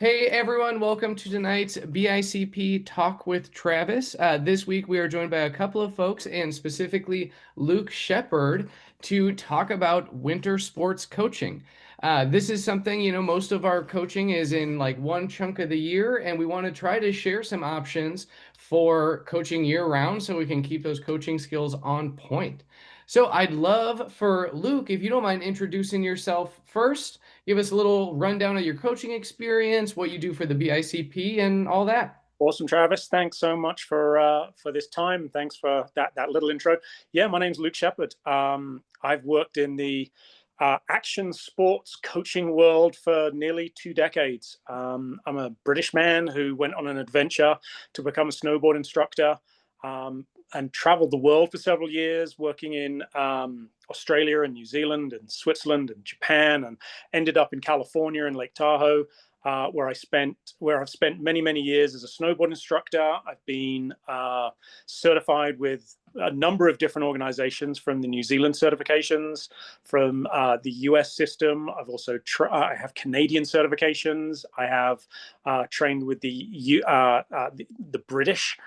Hey everyone, welcome to tonight's BICP Talk with Travis. This week we are joined by a couple of folks and specifically Luke Sheppard to talk about winter sports coaching. This is something, most of our coaching is in like one chunk of the year, and we want to try to share some options for coaching year round so we can keep those coaching skills on point. So I'd love for Luke, if you don't mind introducing yourself first. Give us a little rundown of your coaching experience, what you do for the BICP, and all that. Awesome, Travis. Thanks so much for this time. Thanks for that little intro. Yeah, my name's Luke Sheppard. I've worked in the action sports coaching world for nearly 2 decades. I'm a British man who went on an adventure to become a snowboard instructor, and traveled the world for several years, working in Australia and New Zealand and Switzerland and Japan, and ended up in California in Lake Tahoe, where I've spent many years as a snowboard instructor. I've been certified with a number of different organizations, from the New Zealand certifications, from the US system. I've also I have Canadian certifications. I have trained with the British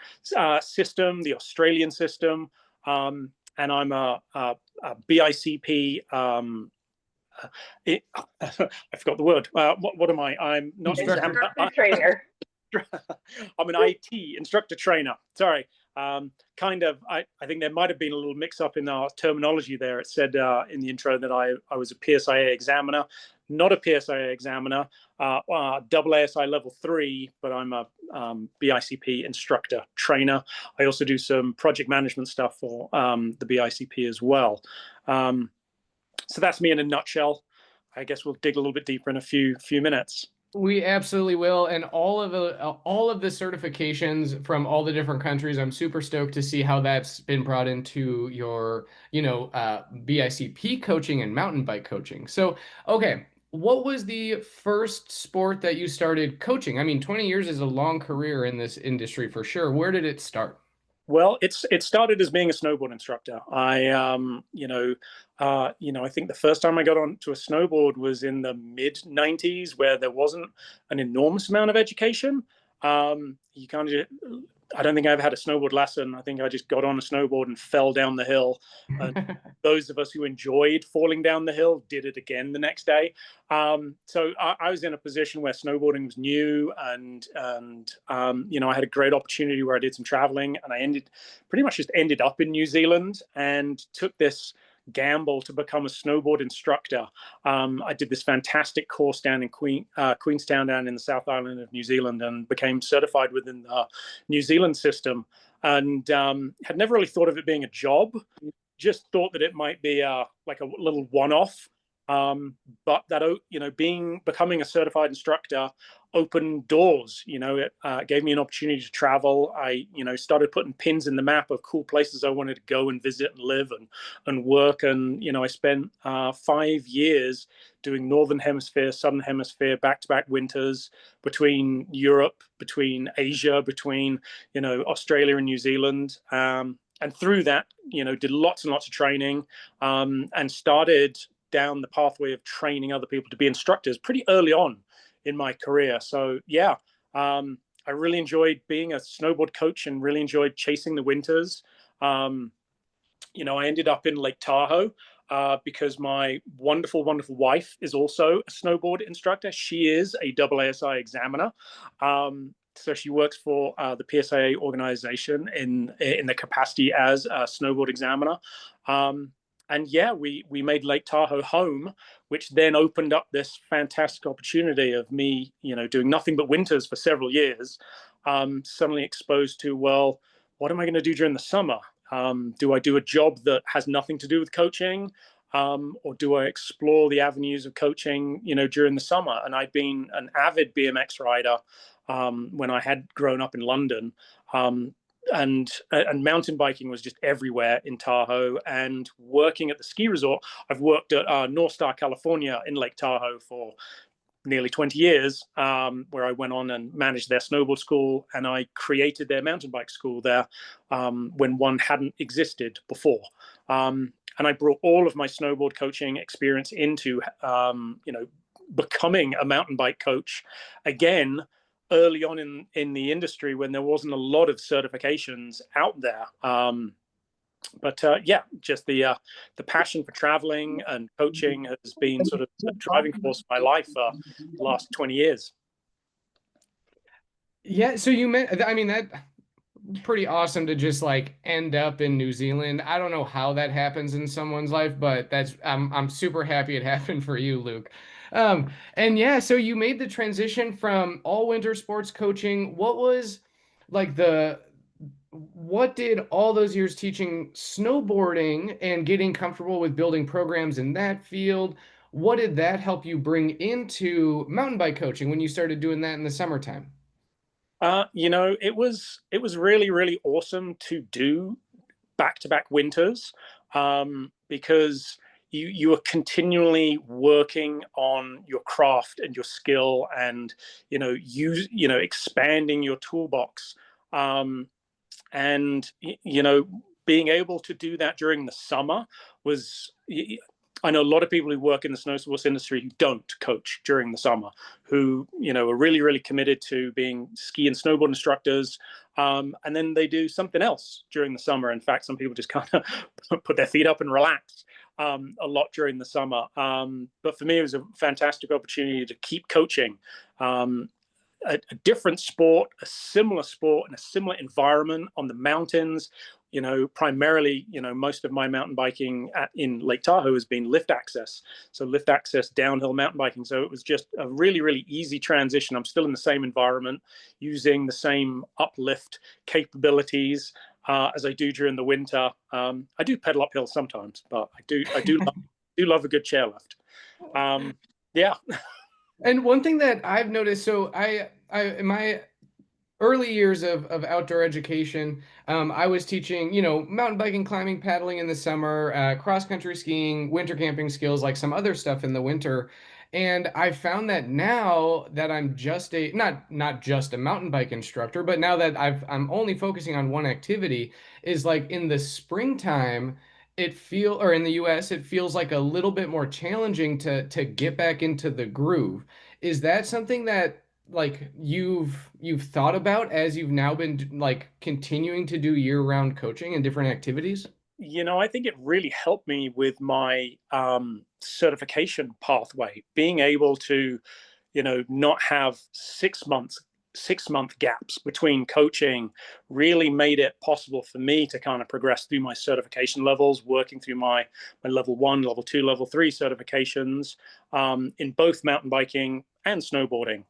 system, the Australian system, and I'm a BICP. I forgot the word. What am I? I'm not an Instructor. examiner. Trainer. I'm an IT instructor trainer. Sorry. I think there might have been a little mix up in our terminology there. It said in the intro that I was a PSIA examiner, not a PSIA examiner, AASI level 3, but I'm a BICP instructor trainer. I also do some project management stuff for the BICP as well. So that's me in a nutshell. I guess we'll dig a little bit deeper in a few minutes. We absolutely will, and all of the certifications from all the different countries. I'm super stoked to see how that's been brought into your, BICP coaching and mountain bike coaching. So, okay, what was the first sport that you started coaching? I mean, 20 years is a long career in this industry for sure. Where did it start? Well, it started as being a snowboard instructor. I think the first time I got onto a snowboard was in the mid '90s, where there wasn't an enormous amount of education. You kind of, I don't think I ever had a snowboard lesson. I think I just got on a snowboard and fell down the hill. And those of us who enjoyed falling down the hill did it again the next day. So I was in a position where snowboarding was new, and I had a great opportunity where I did some traveling, and I pretty much just ended up in New Zealand and took this gamble to become a snowboard instructor. I did this fantastic course down in Queenstown, down in the South Island of New Zealand, and became certified within the New Zealand system, and had never really thought of it being a job. Just thought that it might be like a little one-off. But that, becoming a certified instructor opened doors. It gave me an opportunity to travel. I started putting pins in the map of cool places I wanted to go and visit and live and work. And I spent 5 years doing Northern Hemisphere, Southern Hemisphere, back-to-back winters, between Europe, between Asia, between Australia and New Zealand. And through that, did lots and lots of training, and started down the pathway of training other people to be instructors pretty early on in my career. So yeah, I really enjoyed being a snowboard coach and really enjoyed chasing the winters. I ended up in Lake Tahoe because my wonderful wife is also a snowboard instructor. She is a AASI examiner. So she works for the PSIA organization in the capacity as a snowboard examiner. And yeah, we made Lake Tahoe home, which then opened up this fantastic opportunity of me, doing nothing but winters for several years, suddenly exposed to, well, what am I going to do during the summer? Do I do a job that has nothing to do with coaching? Or do I explore the avenues of coaching, during the summer? And I'd been an avid BMX rider when I had grown up in London. And mountain biking was just everywhere in Tahoe. And working at the ski resort, I've worked at North Star, California in Lake Tahoe for nearly 20 years, where I went on and managed their snowboard school, and I created their mountain bike school there when one hadn't existed before. And I brought all of my snowboard coaching experience into, becoming a mountain bike coach again early on in the industry when there wasn't a lot of certifications out there. But yeah, just the passion for traveling and coaching has been sort of a driving force of my life for the last 20 years. Yeah, so you meant, I mean, that pretty awesome to just like end up in New Zealand. I don't know how that happens in someone's life, but that's I'm super happy it happened for you, Luke. And yeah, so you made the transition from all winter sports coaching. What was like what did all those years teaching snowboarding and getting comfortable with building programs in that field? What did that help you bring into mountain bike coaching when you started doing that in the summertime? It was really, really awesome to do back-to-back winters, because you are continually working on your craft and your skill, and expanding your toolbox, and being able to do that during the summer was. I know a lot of people who work in the snow sports industry who don't coach during the summer, who are really, really committed to being ski and snowboard instructors, and then they do something else during the summer. In fact, some people just kind of put their feet up and relax a lot during the summer. But for me, it was a fantastic opportunity to keep coaching. A different sport, a similar sport, and a similar environment on the mountains. Primarily, most of my mountain biking in Lake Tahoe has been lift access. So lift access downhill mountain biking. So it was just a really, really easy transition. I'm still in the same environment, using the same uplift capabilities as I do during the winter. I do pedal uphill sometimes, but I do love a good chairlift. Yeah. And one thing that I've noticed, so I in my early years of outdoor education, I was teaching, mountain biking, climbing, paddling in the summer, cross country skiing, winter camping skills, like some other stuff in the winter. And I found that now that I'm just not just a mountain bike instructor, but now that I'm only focusing on one activity, is like in the springtime, or in the US, it feels like a little bit more challenging to get back into the groove. Is that something that like you've thought about as you've now been like continuing to do year-round coaching and different activities? I think it really helped me with my certification pathway, being able to, not have 6 month gaps between coaching really made it possible for me to kind of progress through my certification levels, working through my level 1, level 2, level 3 certifications, in both mountain biking and snowboarding.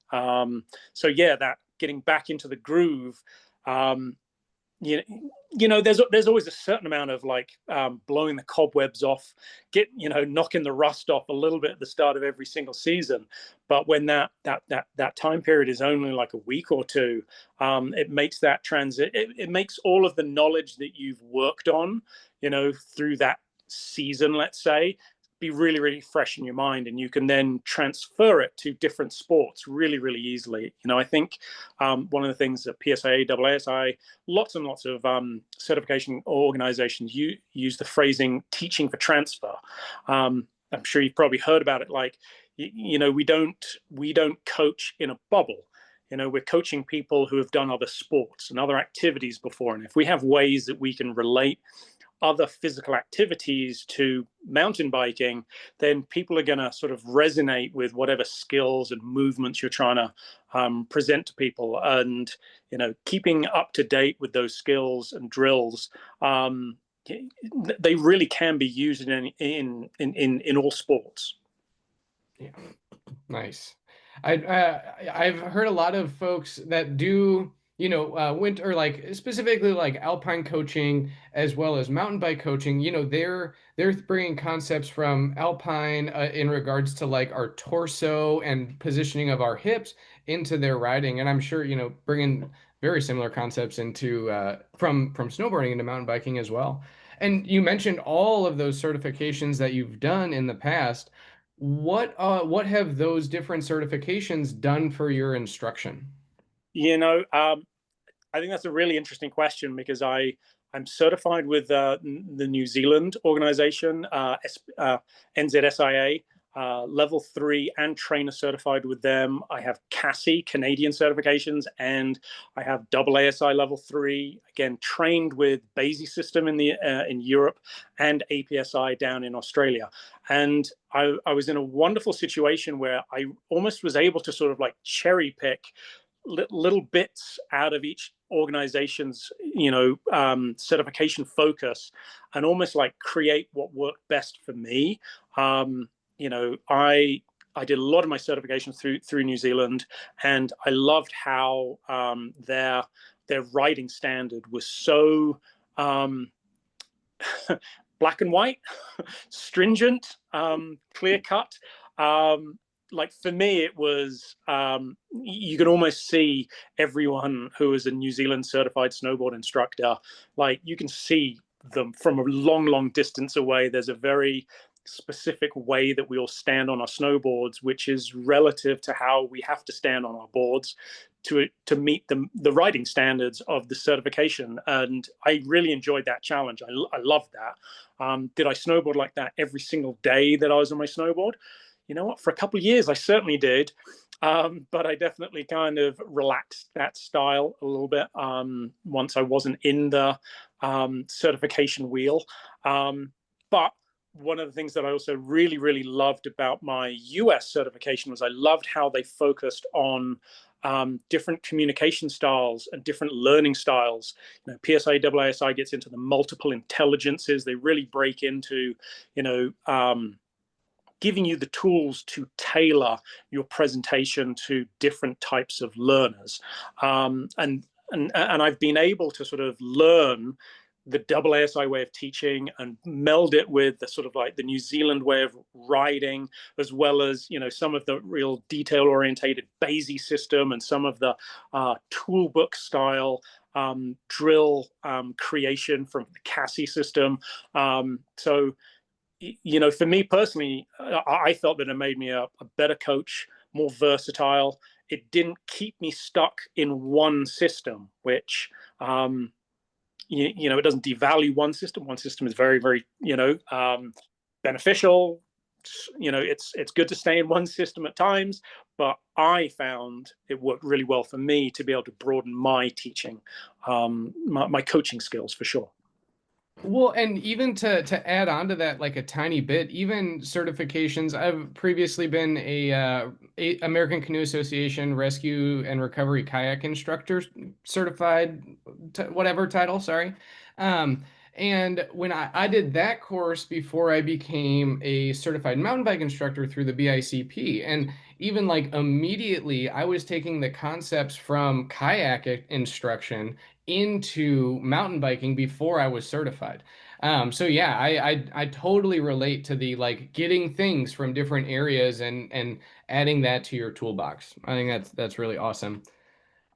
So yeah, that getting back into the groove. um, there's always a certain amount of like blowing the cobwebs off, knocking the rust off a little bit at the start of every single season. But when that time period is only like a week or two, it makes that transit. It makes all of the knowledge that you've worked on, through that season, let's say, be really, really fresh in your mind, and you can then transfer it to different sports really, really easily. I think one of the things that PSA, AASI, lots and lots of certification organizations use the phrasing "teaching for transfer." I'm sure you've probably heard about it. Like, we don't coach in a bubble. We're coaching people who have done other sports and other activities before, and if we have ways that we can relate other physical activities to mountain biking, then people are going to sort of resonate with whatever skills and movements you're trying to present to people. And keeping up to date with those skills and drills, they really can be used in all sports. Yeah, nice. I've heard a lot of folks that do, winter, like specifically like alpine coaching as well as mountain bike coaching. They're bringing concepts from alpine in regards to like our torso and positioning of our hips into their riding, and I'm sure bringing very similar concepts into from snowboarding into mountain biking as well. And you mentioned all of those certifications that you've done in the past. What have those different certifications done for your instruction? I think that's a really interesting question, because I'm certified with the New Zealand organization, NZSIA. level 3 and trainer certified with them. I have CASI, Canadian certifications, and I have AASI level 3, again, trained with BASI system in Europe and APSI down in Australia. And I was in a wonderful situation where I almost was able to sort of like cherry pick little bits out of each organization's certification focus and almost like create what worked best for me. I did a lot of my certifications through New Zealand, and I loved how their writing standard was so black and white, stringent, clear cut. Like for me, it was you can almost see everyone who is a New Zealand certified snowboard instructor. Like you can see them from a long distance away. There's a very specific way that we all stand on our snowboards, which is relative to how we have to stand on our boards to meet the riding standards of the certification. And I really enjoyed that challenge. I loved that. Did I snowboard like that every single day that I was on my snowboard? You know what? For a couple of years, I certainly did. But I definitely kind of relaxed that style a little bit once I wasn't in the certification wheel. But one of the things that I also really loved about my US certification was I loved how they focused on different communication styles and different learning styles. PSA, AASI gets into the multiple intelligences. They really break into, giving you the tools to tailor your presentation to different types of learners. And I've been able to sort of learn the AASI way of teaching and meld it with the sort of like the New Zealand way of riding, as well as, some of the real detail orientated BASI system and some of the toolbook style drill creation from the CASI system. So, for me personally, I felt that it made me a better coach, more versatile. It didn't keep me stuck in one system, which, it doesn't devalue one system. One system is very beneficial. It's good to stay in one system at times, but I found it worked really well for me to be able to broaden my teaching, my coaching skills for sure. Well, and even to add on to that, like a tiny bit, even certifications. I've previously been a American Canoe Association Rescue and Recovery Kayak Instructor certified, whatever title, sorry. And when I did that course before I became a certified mountain bike instructor through the BICP, and even like immediately I was taking the concepts from kayak instruction into mountain biking before I was certified. So yeah, I totally relate to the like getting things from different areas and adding that to your toolbox. I think that's really awesome.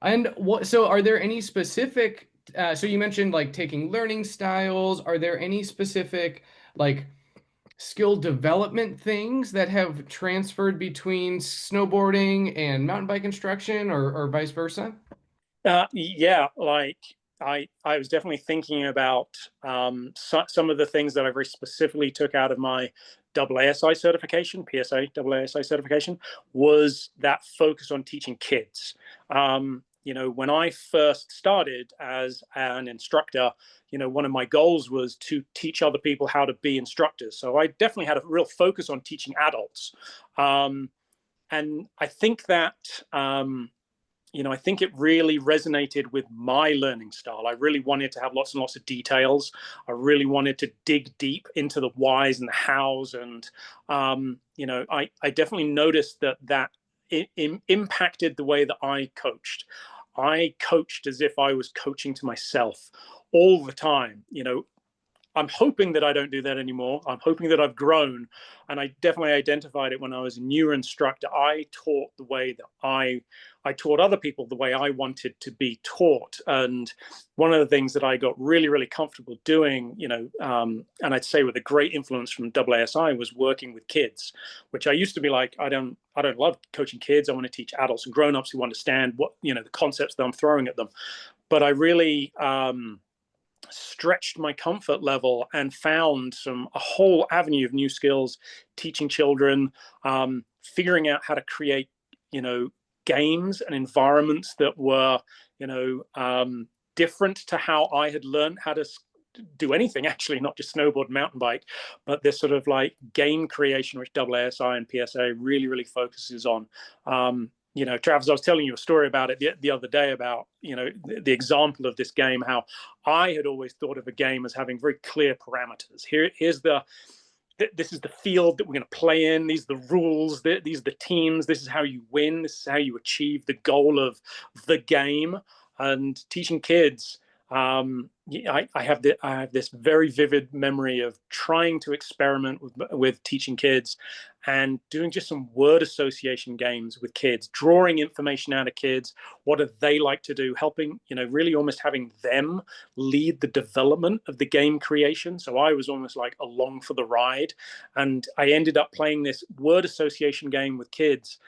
And so are there any specific, so you mentioned like taking learning styles. Are there any specific like skill development things that have transferred between snowboarding and mountain bike instruction or vice versa? Yeah, like I was definitely thinking about some of the things that I very specifically took out of my AASI certification, PSA AASI certification, was that focus on teaching kids. When I first started as an instructor, one of my goals was to teach other people how to be instructors. So I definitely had a real focus on teaching adults. And I think that I think it really resonated with my learning style. I really wanted to have lots and lots of details. I really wanted to dig deep into the whys and the hows. And, I definitely noticed that it impacted the way that I coached. I coached as if I was coaching to myself all the time. I'm hoping that I don't do that anymore. I'm hoping that I've grown. And I definitely identified it when I was a newer instructor. I taught the way that I taught other people the way I wanted to be taught. And one of the things that I got really comfortable doing, and I'd say with a great influence from AASI, was working with kids, which I used to be like, I don't love coaching kids. I want to teach adults and grown-ups who understand what, the concepts that I'm throwing at them. But I really, stretched my comfort level and found a whole avenue of new skills, teaching children, figuring out how to create, games and environments that were, different to how I had learned how to do anything, actually, not just snowboard and mountain bike, but this sort of like game creation, which AASI and PSA really focuses on. Travis, I was telling you a story about it the other day about, the example of this game, how I had always thought of a game as having very clear parameters. This is the field that we're going to play in. These are the rules. These are the teams. This is how you win. This is how you achieve the goal of the game. And teaching kids, I have this very vivid memory of trying to experiment with teaching kids and doing just some word association games with kids, drawing information out of kids. What do they like to do? Helping, really almost having them lead the development of the game creation. So I was almost like along for the ride. And I ended up playing this word association game with kids,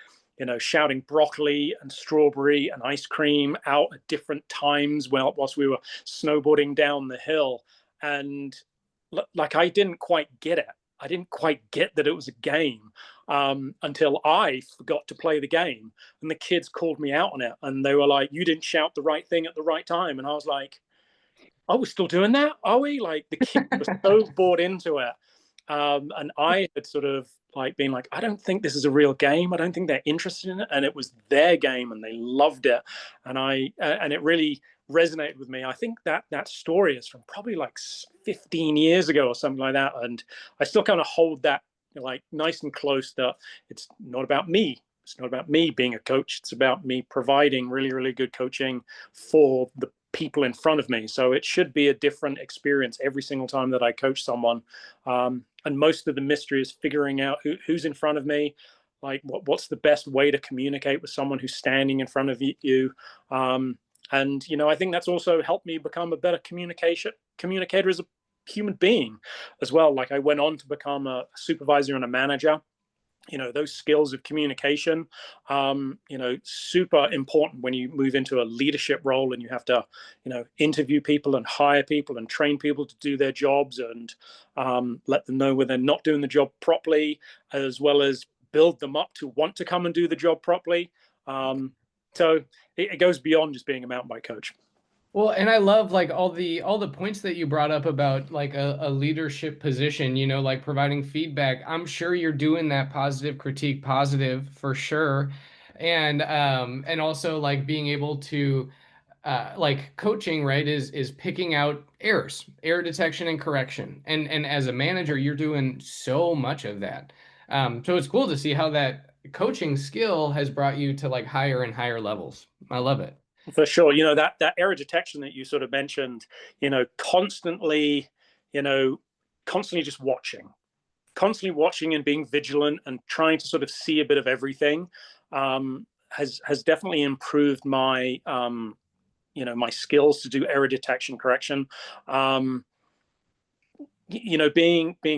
shouting broccoli and strawberry and ice cream out at different times whilst we were snowboarding down the hill. And like, I didn't quite get it. I didn't quite get that it was a game until I forgot to play the game. And the kids called me out on it. And they were like, you didn't shout the right thing at the right time. And I was like, oh, we're still doing that? Are we? Like, the kids were so bought into it. And I had sort of like been like, I don't think this is a real game. I don't think they're interested in it. And it was their game and they loved it. And it really resonated with me. I think that story is from probably like 15 years ago or something like that. And I still kind of hold that like nice and close, that it's not about me. It's not about me being a coach. It's about me providing really good coaching for the people in front of me. So it should be a different experience every single time that I coach someone. And most of the mystery is figuring out who's in front of me, like what's the best way to communicate with someone who's standing in front of you. And I think that's also helped me become a better communicator as a human being as well. Like, I went on to become a supervisor and a manager. Those skills of communication, super important when you move into a leadership role and you have to, interview people and hire people and train people to do their jobs and let them know when they're not doing the job properly, as well as build them up to want to come and do the job properly. So it goes beyond just being a mountain bike coach. Well, and I love like all the points that you brought up about like a leadership position, like providing feedback. I'm sure you're doing that positive critique, positive for sure. And also like being able to like coaching, right, is picking out errors, error detection and correction. And as a manager, you're doing so much of that. So it's cool to see how that coaching skill has brought you to like higher and higher levels. I love it. For sure. That error detection that you sort of mentioned, constantly, constantly just constantly watching and being vigilant and trying to sort of see a bit of everything, has definitely improved my, my skills to do error detection correction. Being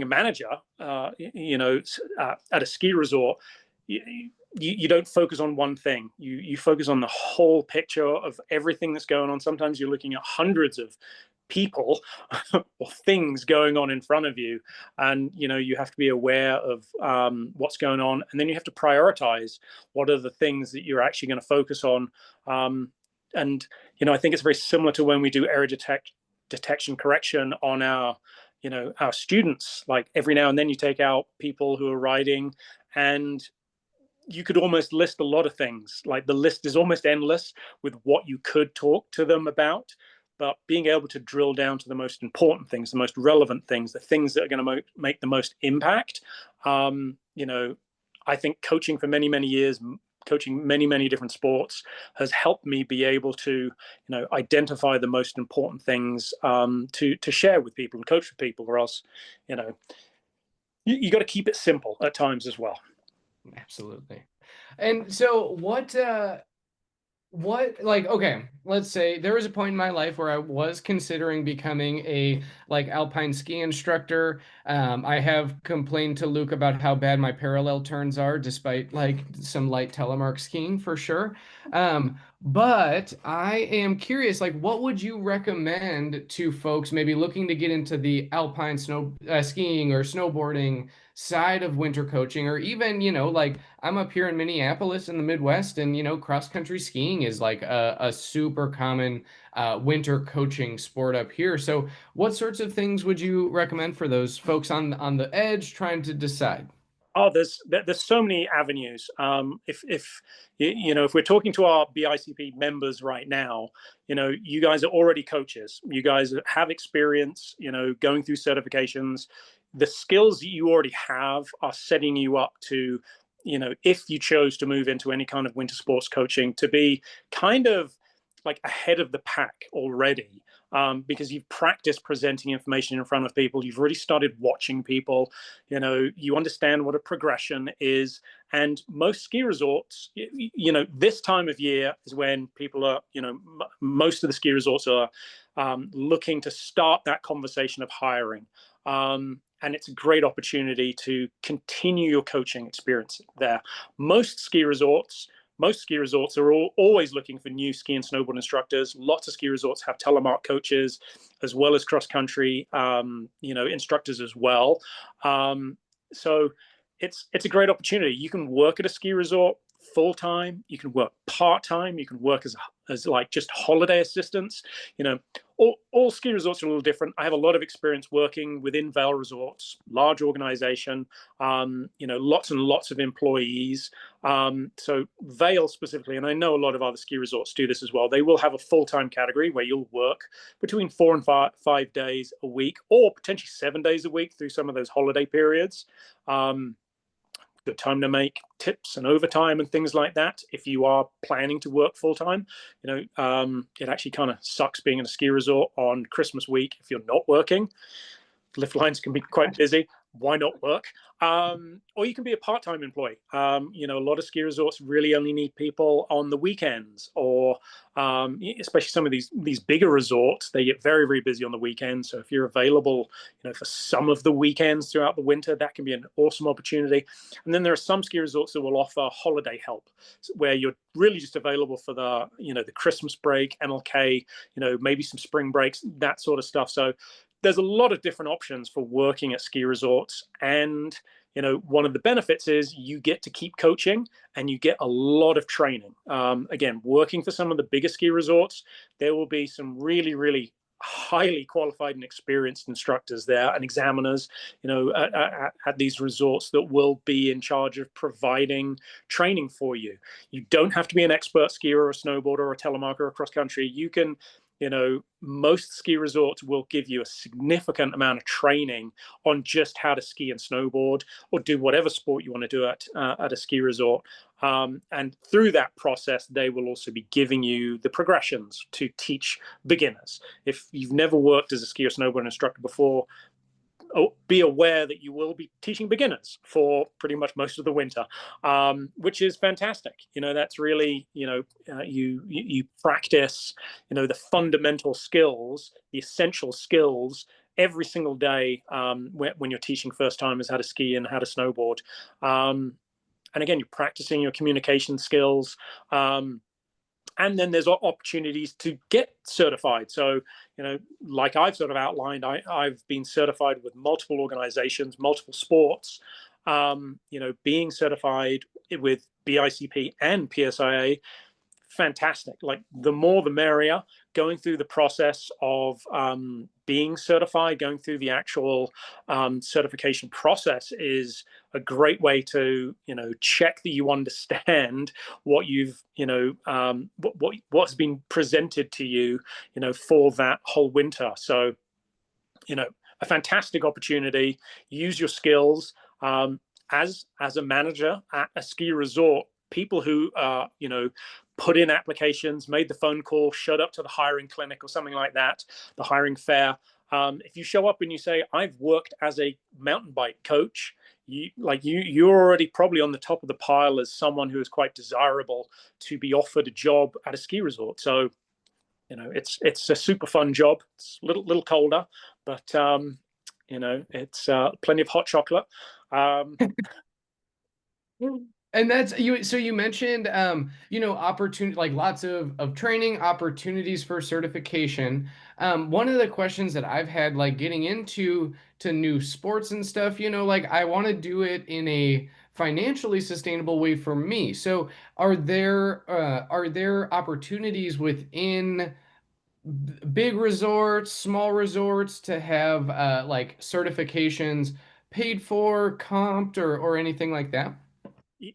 a manager, at a ski resort, you don't focus on one thing. You focus on the whole picture of everything that's going on. Sometimes you're looking at hundreds of people or things going on in front of you, and you have to be aware of what's going on, and then you have to prioritize what are the things that you're actually going to focus on. And I think it's very similar to when we do error detection correction on our students. Like, every now and then you take out people who are riding, and you could almost list a lot of things. Like, the list is almost endless with what you could talk to them about, but being able to drill down to the most important things, the most relevant things, the things that are going to make the most impact. I think coaching for many years, coaching many different sports, has helped me be able to identify the most important things to share with people and coach with people, or else you got to keep it simple at times as well. Absolutely. And so What, like, okay, let's say there was a point in my life where I was considering becoming a like alpine ski instructor. I have complained to Luke about how bad my parallel turns are, despite like some light telemark skiing for sure. But I am curious, like, what would you recommend to folks maybe looking to get into the alpine snow skiing or snowboarding side of winter coaching, or even, like I'm up here in Minneapolis in the Midwest, and cross country skiing is like a super common winter coaching sport up here. So, what sorts of things would you recommend for those folks on the edge trying to decide? Oh, there's so many avenues. If if we're talking to our BICP members right now, you guys are already coaches. You guys have experience. Going through certifications. The skills that you already have are setting you up to, if you chose to move into any kind of winter sports coaching, to be kind of like ahead of the pack already. Because you've practiced presenting information in front of people, you've already started watching people, you understand what a progression is. And most ski resorts, this time of year is when people are, most of the ski resorts are looking to start that conversation of hiring. And it's a great opportunity to continue your coaching experience there. most ski resorts most ski resorts are always looking for new ski and snowboard instructors. Lots of ski resorts have telemark coaches, as well as cross country, instructors as well. So it's a great opportunity. You can work at a ski resort full time. You can work part time. You can work as like just holiday assistants. All ski resorts are a little different. I have a lot of experience working within Vail Resorts, large organization, lots and lots of employees. So Vail specifically, and I know a lot of other ski resorts do this as well, they will have a full-time category where you'll work between 4 and 5 days a week, or potentially 7 days a week through some of those holiday periods. Good time to make tips and overtime and things like that if you are planning to work full time. It actually kind of sucks being in a ski resort on Christmas week if you're not working. Lift lines can be quite busy. Why not work? Or you can be a part-time employee. A lot of ski resorts really only need people on the weekends, or especially some of these bigger resorts, they get very, very busy on the weekends. So if you're available, for some of the weekends throughout the winter, that can be an awesome opportunity. And then there are some ski resorts that will offer holiday help, where you're really just available for the Christmas break, MLK, maybe some spring breaks, that sort of stuff. So there's a lot of different options for working at ski resorts. And one of the benefits is you get to keep coaching and you get a lot of training. Again, working for some of the bigger ski resorts, there will be some really, really highly qualified and experienced instructors there and examiners, at these resorts, that will be in charge of providing training for you. You don't have to be an expert skier or a snowboarder or a telemarker or cross country. You can, most ski resorts will give you a significant amount of training on just how to ski and snowboard, or do whatever sport you want to do at a ski resort. And through that process, they will also be giving you the progressions to teach beginners. If you've never worked as a ski or snowboard instructor before, be aware that you will be teaching beginners for pretty much most of the winter, which is fantastic. That's really, you practice, the fundamental skills, the essential skills every single day, when you're teaching first timers how to ski and how to snowboard. And again, you're practicing your communication skills. And then there's opportunities to get certified. So, like I've sort of outlined, I've been certified with multiple organizations, multiple sports. Being certified with BICP and PSIA, fantastic. Like, the more the merrier. Going through the process of being certified, going through the actual certification process is a great way to check that you understand what you've what's been presented to you for that whole winter. So a fantastic opportunity. Use your skills as a manager at a ski resort. People who put in applications, made the phone call, showed up to the hiring clinic or something like that, the hiring fair. If you show up and you say, I've worked as a mountain bike coach you're already probably on the top of the pile as someone who is quite desirable to be offered a job at a ski resort. So it's a super fun job. It's a little colder, but it's plenty of hot chocolate. Um, And that's you. So you mentioned, opportunity, like lots of training opportunities for certification. One of the questions that I've had, like getting into to new sports and stuff, like I want to do it in a financially sustainable way for me. So are there opportunities within big resorts, small resorts to have like certifications paid for, comped, or anything like that?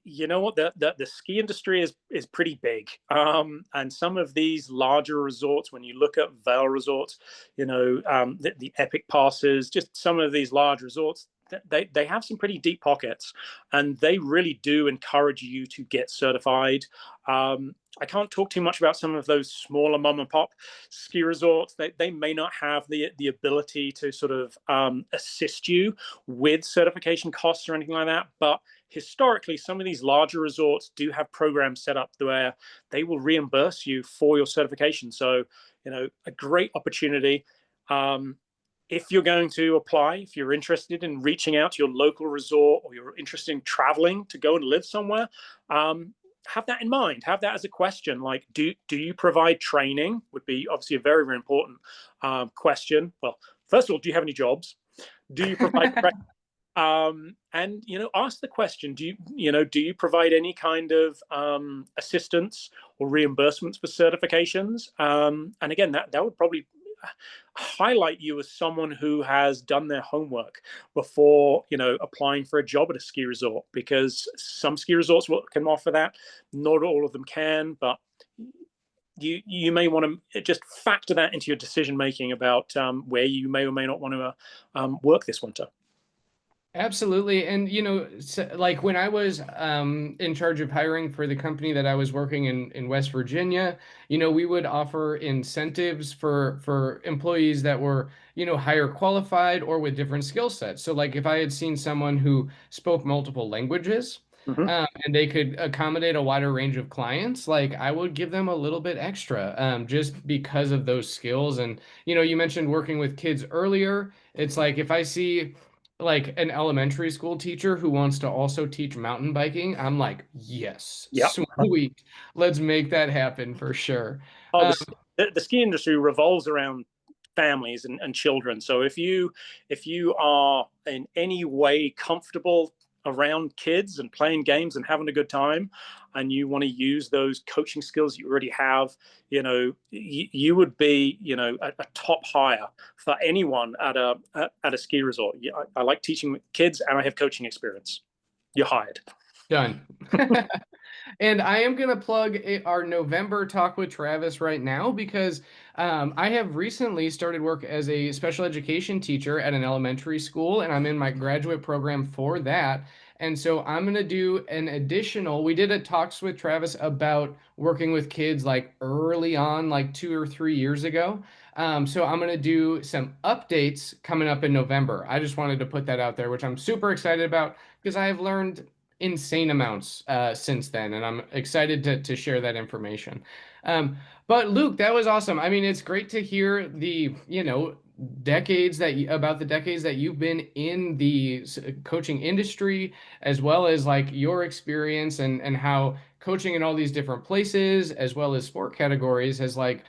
you know what, the ski industry is pretty big, and some of these larger resorts, when you look at Vail resorts, the Epic Passes, just some of these large resorts, they have some pretty deep pockets, and they really do encourage you to get certified. I can't talk too much about some of those smaller mom and pop ski resorts. They may not have the ability to sort of assist you with certification costs or anything like that, but historically, some of these larger resorts do have programs set up where they will reimburse you for your certification. So, a great opportunity. If you're going to apply, if you're interested in reaching out to your local resort, or you're interested in traveling to go and live somewhere, have that in mind. Have that as a question. Like, do you provide training? Would be obviously a very, very important question. Well, first of all, do you have any jobs? Do you provide and ask the question, do you provide any kind of assistance or reimbursements for certifications? And again, that would probably highlight you as someone who has done their homework before applying for a job at a ski resort, because some ski resorts can offer that, not all of them can, but you may want to just factor that into your decision making about where you may or may not want to work this winter. Absolutely. And like when I was in charge of hiring for the company that I was working in West Virginia, we would offer incentives for employees that were, higher qualified or with different skill sets. So like if I had seen someone who spoke multiple languages, Mm-hmm. and they could accommodate a wider range of clients, like I would give them a little bit extra, just because of those skills. And you mentioned working with kids earlier. It's like if I see like an elementary school teacher who wants to also teach mountain biking, I'm like, yes, Yeah. sweet. Let's make that happen for sure. Oh, Um, the ski industry revolves around families and children. So if you are in any way comfortable around kids and playing games and having a good time, and you want to use those coaching skills you already have, you would be a top hire for anyone at a ski resort. I like teaching kids, and I have coaching experience. You're hired. Done. And I am going to plug our November talk with Travis right now because I have recently started work as a special education teacher at an elementary school, and I'm in my graduate program for that. And so I'm going to do an additional, we did a talks with Travis about working with kids like early on, like 2 or 3 years ago. So I'm going to do some updates coming up in November. I just wanted to put that out there, which I'm super excited about because I have learned insane amounts since then, and I'm excited to share that information. But Luke, that was awesome. I mean, it's great to hear the decades about the decades that you've been in the coaching industry, as well as like your experience and how coaching in all these different places, as well as sport categories, has like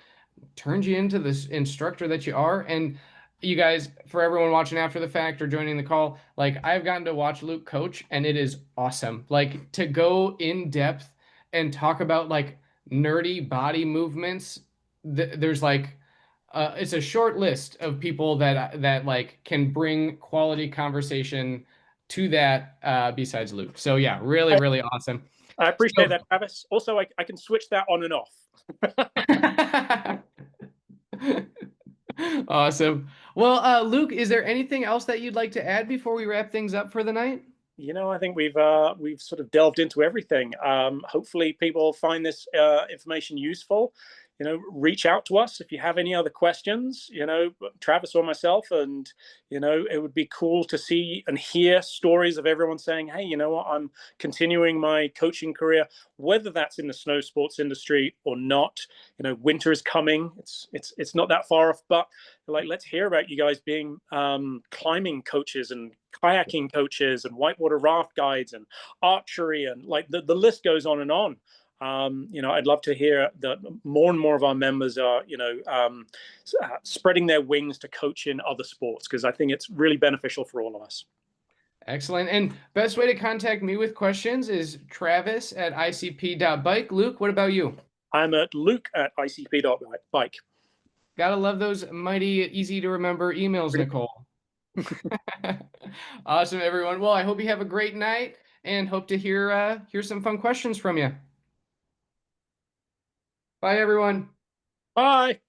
turned you into this instructor that you are. And you guys, for everyone watching after the fact or joining the call, like I've gotten to watch Luke coach and it is awesome. Like to go in depth and talk about like nerdy body movements. There's like it's a short list of people that like can bring quality conversation to that besides Luke. So yeah, really, I, really awesome. I appreciate So that, Travis. Also, I can switch that on and off. awesome. Well, Luke, is there anything else that you'd like to add before we wrap things up for the night? I think we've sort of delved into everything. Hopefully, people find this information useful. reach out to us if you have any other questions, Travis or myself. And, it would be cool to see and hear stories of everyone saying, hey, you know what, I'm continuing my coaching career, whether that's in the snow sports industry or not. Winter is coming. It's not that far off, but like, let's hear about you guys being climbing coaches and kayaking coaches and whitewater raft guides and archery, and like the list goes on and on. I'd love to hear that more and more of our members are, spreading their wings to coach in other sports, because I think it's really beneficial for all of us. Excellent. And best way to contact me with questions is travis@icp.bike. Luke, what about you? I'm at luke@icp.bike. Gotta love those mighty easy to remember emails, Nicole. Awesome, everyone. Well, I hope you have a great night and hope to hear some fun questions from you. Bye, everyone. Bye.